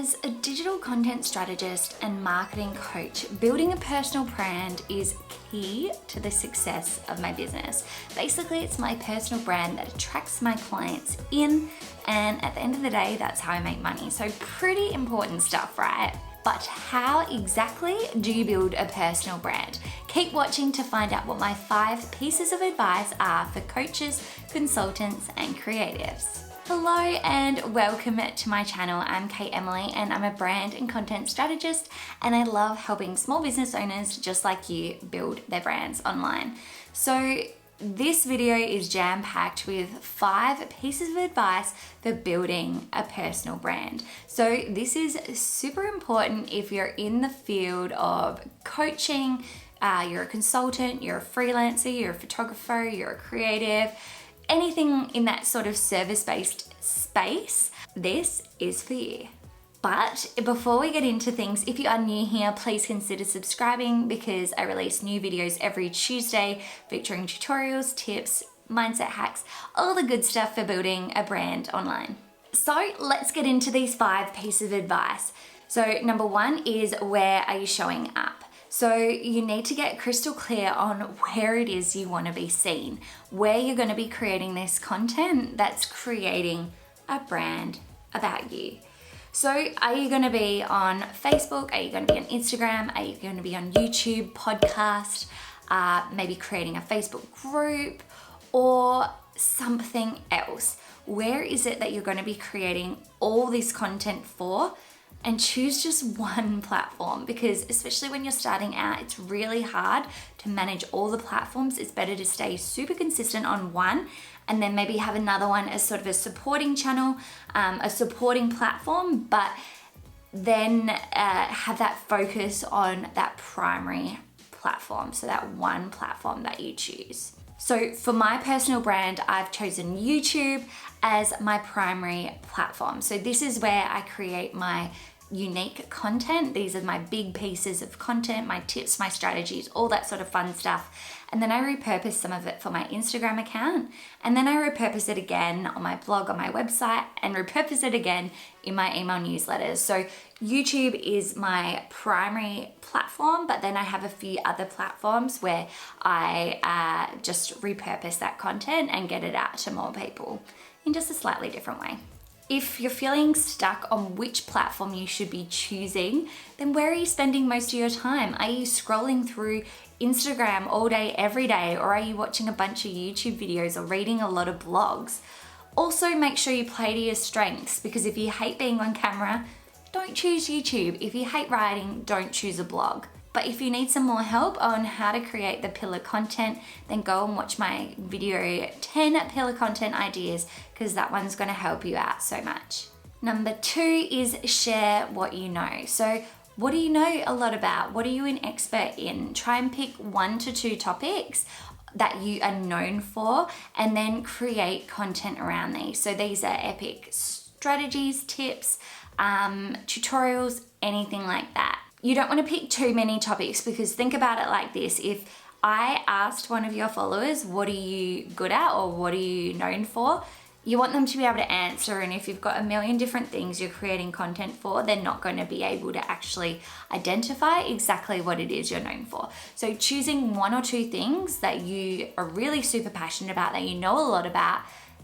As a digital content strategist and marketing coach, building a personal brand is key to the success of my business. Basically, it's my personal brand that attracts my clients in, and at the end of the day, that's how I make money. So pretty important stuff, right? But how exactly do you build a personal brand? Keep watching to find out what my 5 pieces of advice are for coaches, consultants, and creatives. Hello and welcome to my channel. I'm Emiley and I'm a brand and content strategist, and I love helping small business owners just like you build their brands online. So this video is jam-packed with 5 pieces of advice for building a personal brand. So this is super important if you're in the field of coaching, you're a consultant, you're a freelancer, you're a photographer, you're a creative, anything in that sort of service-based space, this is for you. But before we get into things, if you are new here, please consider subscribing because I release new videos every Tuesday featuring tutorials, tips, mindset hacks, all the good stuff for building a brand online. So let's get into these 5 pieces of advice. So number 1 is, where are you showing up? So you need to get crystal clear on where it is you want to be seen, where you're going to be creating this content that's creating a brand about you. So are you going to be on Facebook? Are you going to be on Instagram? Are you going to be on YouTube, podcast, maybe creating a Facebook group or something else? Where is it that you're going to be creating all this content for? And choose just one platform, because especially when you're starting out, it's really hard to manage all the platforms. It's better to stay super consistent on one and then maybe have another one as sort of a supporting channel, a supporting platform, but then have that focus on that primary platform. So that one platform that you choose. So for my personal brand, I've chosen YouTube as my primary platform. So this is where I create my unique content. These are my big pieces of content, my tips, my strategies, all that sort of fun stuff. And then I repurpose some of it for my Instagram account. And then I repurpose it again on my blog, on my website, and repurpose it again in my email newsletters. So YouTube is my primary platform, but then I have a few other platforms where I just repurpose that content and get it out to more people in just a slightly different way. If you're feeling stuck on which platform you should be choosing, then where are you spending most of your time? Are you scrolling through Instagram all day, every day, or are you watching a bunch of YouTube videos or reading a lot of blogs? Also, make sure you play to your strengths, because if you hate being on camera, don't choose YouTube. If you hate writing, don't choose a blog. But if you need some more help on how to create the pillar content, then go and watch my video 10 pillar content ideas, because that one's going to help you out so much. Number 2 is share what you know. So what do you know a lot about? What are you an expert in? Try and pick 1 to 2 topics that you are known for and then create content around these. So these are epic strategies, tips, tutorials, anything like that. You don't want to pick too many topics, because think about it like this. If I asked one of your followers, what are you good at or what are you known for? You want them to be able to answer, and if you've got a million different things you're creating content for, they're not going to be able to actually identify exactly what it is you're known for. So choosing 1 or 2 things that you are really super passionate about, that you know a lot about,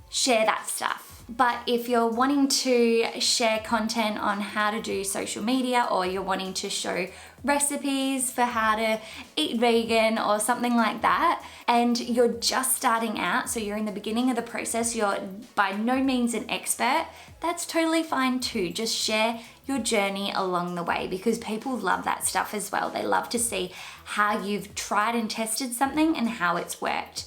share that stuff. But if you're wanting to share content on how to do social media, or you're wanting to show recipes for how to eat vegan or something like that, and you're just starting out, so you're in the beginning of the process, you're by no means an expert, that's totally fine too. Just share your journey along the way, because people love that stuff as well. They love to see how you've tried and tested something and how it's worked.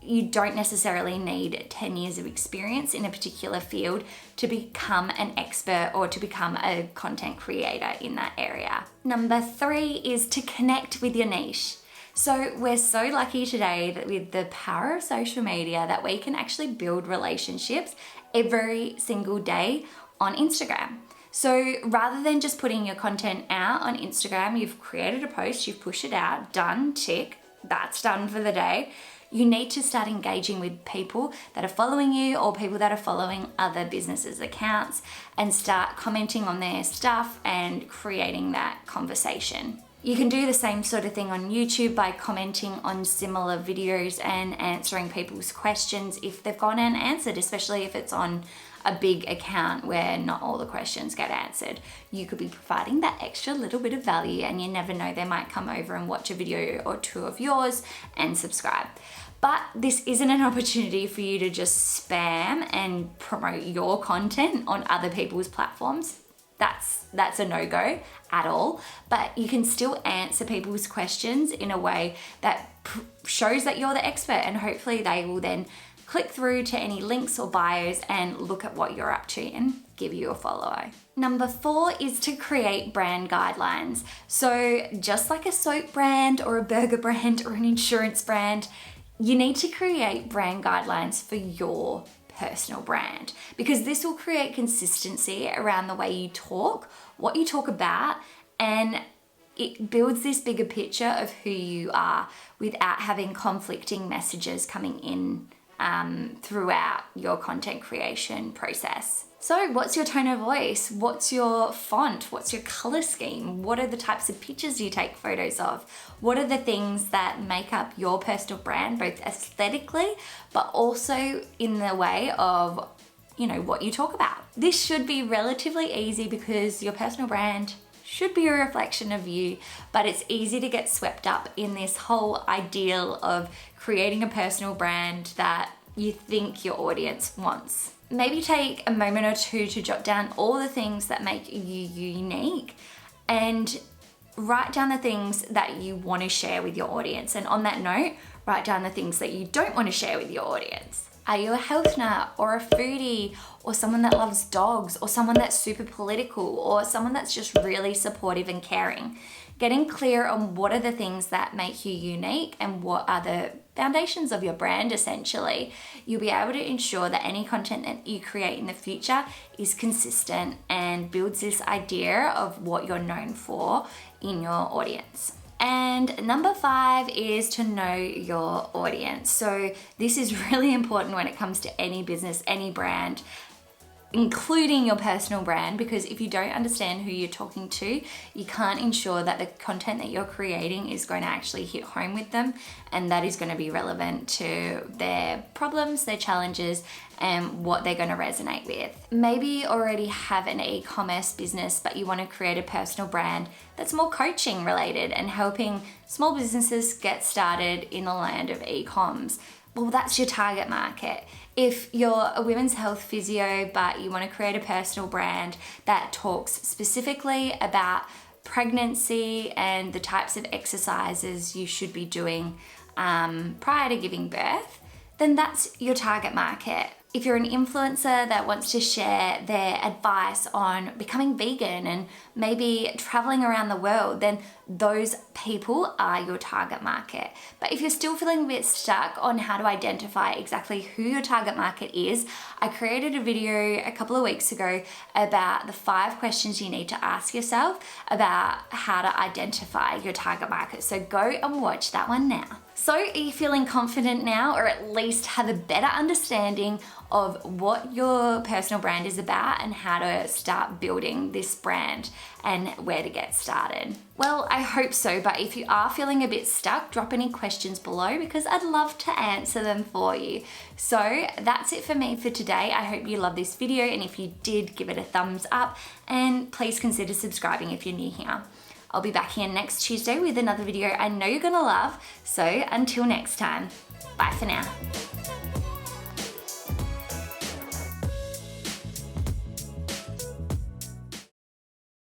You don't necessarily need 10 years of experience in a particular field to become an expert or to become a content creator in that area. Number 3 is to connect with your niche. So we're so lucky today that with the power of social media that we can actually build relationships every single day on Instagram. So rather than just putting your content out on Instagram, you've created a post, you've pushed it out, done, tick, that's done for the day. You need to start engaging with people that are following you or people that are following other businesses' accounts and start commenting on their stuff and creating that conversation. You can do the same sort of thing on YouTube by commenting on similar videos and answering people's questions if they've gone unanswered, especially if it's on a big account where not all the questions get answered. You could be providing that extra little bit of value, and you never know, they might come over and watch a video or two of yours and subscribe. But this isn't an opportunity for you to just spam and promote your content on other people's platforms. That's a no-go at all, but you can still answer people's questions in a way that shows that you're the expert, and hopefully they will then click through to any links or bios and look at what you're up to and give you a follow. Number 4 is to create brand guidelines. So just like a soap brand or a burger brand or an insurance brand, you need to create brand guidelines for your personal brand, because this will create consistency around the way you talk, what you talk about, and it builds this bigger picture of who you are without having conflicting messages coming in throughout your content creation process. So what's your tone of voice? What's your font? What's your color scheme? What are the types of pictures you take photos of? What are the things that make up your personal brand, both aesthetically, but also in the way of, what you talk about? This should be relatively easy because your personal brand should be a reflection of you, but it's easy to get swept up in this whole ideal of creating a personal brand that you think your audience wants. Maybe take a moment or two to jot down all the things that make you unique and write down the things that you want to share with your audience. And on that note, write down the things that you don't want to share with your audience. Are you a health nut or a foodie or someone that loves dogs or someone that's super political or someone that's just really supportive and caring? Getting clear on what are the things that make you unique and what are the foundations of your brand, essentially, you'll be able to ensure that any content that you create in the future is consistent and builds this idea of what you're known for in your audience. And number 5 is to know your audience. So this is really important when it comes to any business, any brand, including your personal brand, because if you don't understand who you're talking to, you can't ensure that the content that you're creating is going to actually hit home with them, and that is going to be relevant to their problems, their challenges, and what they're going to resonate with. Maybe you already have an e-commerce business, but you want to create a personal brand that's more coaching related and helping small businesses get started in the land of e-coms. Well, that's your target market. If you're a women's health physio, but you want to create a personal brand that talks specifically about pregnancy and the types of exercises you should be doing prior to giving birth, then that's your target market. If you're an influencer that wants to share their advice on becoming vegan and maybe traveling around the world, then those people are your target market. But if you're still feeling a bit stuck on how to identify exactly who your target market is, I created a video a couple of weeks ago about the 5 questions you need to ask yourself about how to identify your target market. So go and watch that one now. So are you feeling confident now, or at least have a better understanding of what your personal brand is about and how to start building this brand and where to get started? Well, I hope so, but if you are feeling a bit stuck, drop any questions below because I'd love to answer them for you. So that's it for me for today. I hope you love this video, and if you did, give it a thumbs up, and please consider subscribing if you're new here. I'll be back here next Tuesday with another video I know you're gonna love. So until next time, bye for now.